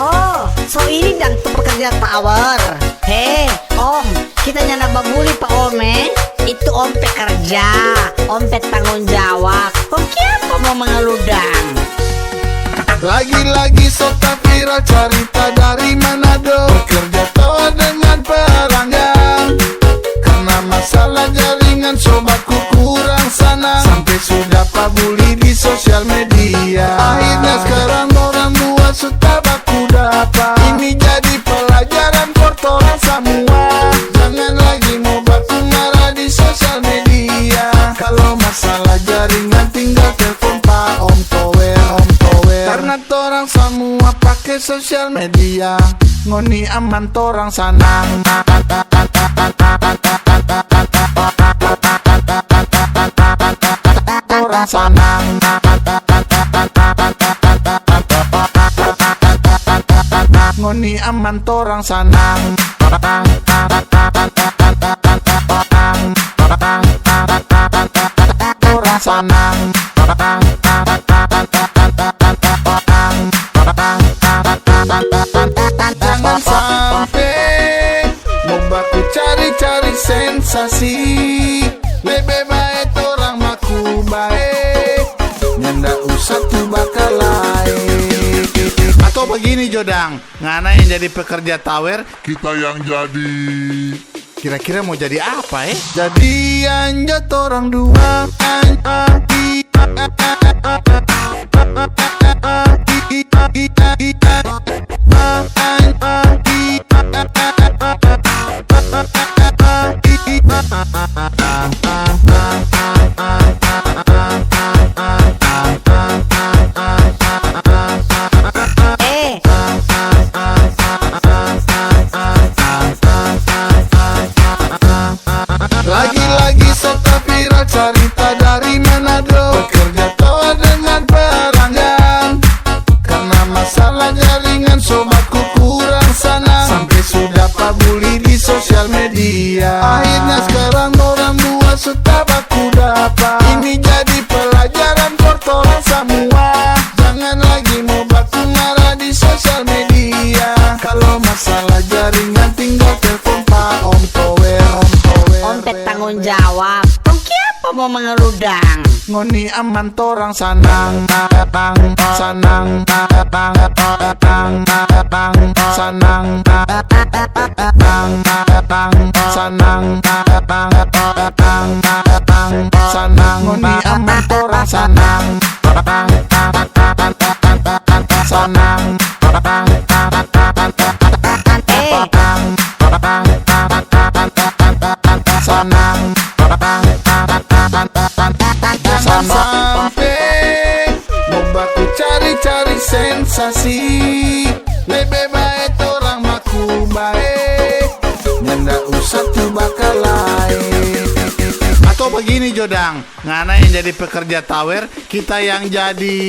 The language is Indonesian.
Oh, so ini dan tuh pekerja tower. Hei, Om, kita nyana babuli Pak Om Itu Om pekerja, Om tanggung jawab. Kok apa mau mengeludang? Lagi-lagi sota viral cerita dari Manado, bekerja tower dengan peranggang. Karena masalah jaringan sobatku kurang sana, sampai sudah pabuli di sosial media. Akhirnya sekarang orang luar sudah baku dapat. Ini jadi pelajaran for torang semua. Jangan lagi mau baku marah di sosial media. Kalau masalah jaringan tinggal telepon Pak Om Tower, Om Tower. Karena torang semua pakai sosial media, ngoni aman torang sanang. Torang sanang. Ngoni aman torang sanang. Torang sanang. Jangan sampai mau baku cari-cari sensasi. Lebih baik orang maku baik, nyanda usah tuh bakal lain. Atau begini Jodang, ngana yang jadi pekerja tower, Kita yang jadi. kira-kira mau jadi apa Jadi anjat orang dua. Lagi-lagi sota viral cerita dari Manado, bekerja tower dengan peranggang. Karena masalah jaringan sobatku kurang sana, sampai sudah pabuli di sosial media. Akhirnya sekarang orang luar sudah baku dapat. Ini jadi pelajaran for torang semua. Jangan lagi mau baku marah di sosial media. Kalau masalah jaringan tinggal telepon Pak Om Tower, Om Tower. Om tanggung jawab. Kok apa mau mengeludang? Ngoni aman torang sanang, sanang, sanang, sanang, ngoni aman torang sanang, sanang, sanang. Jangan sampai mau baku cari-cari sensasi. Lebih baik orang maku baik, nyanda usah tuh bakal lain. Atau begini Jodang, ngana yang jadi pekerja tower, kita yang jadi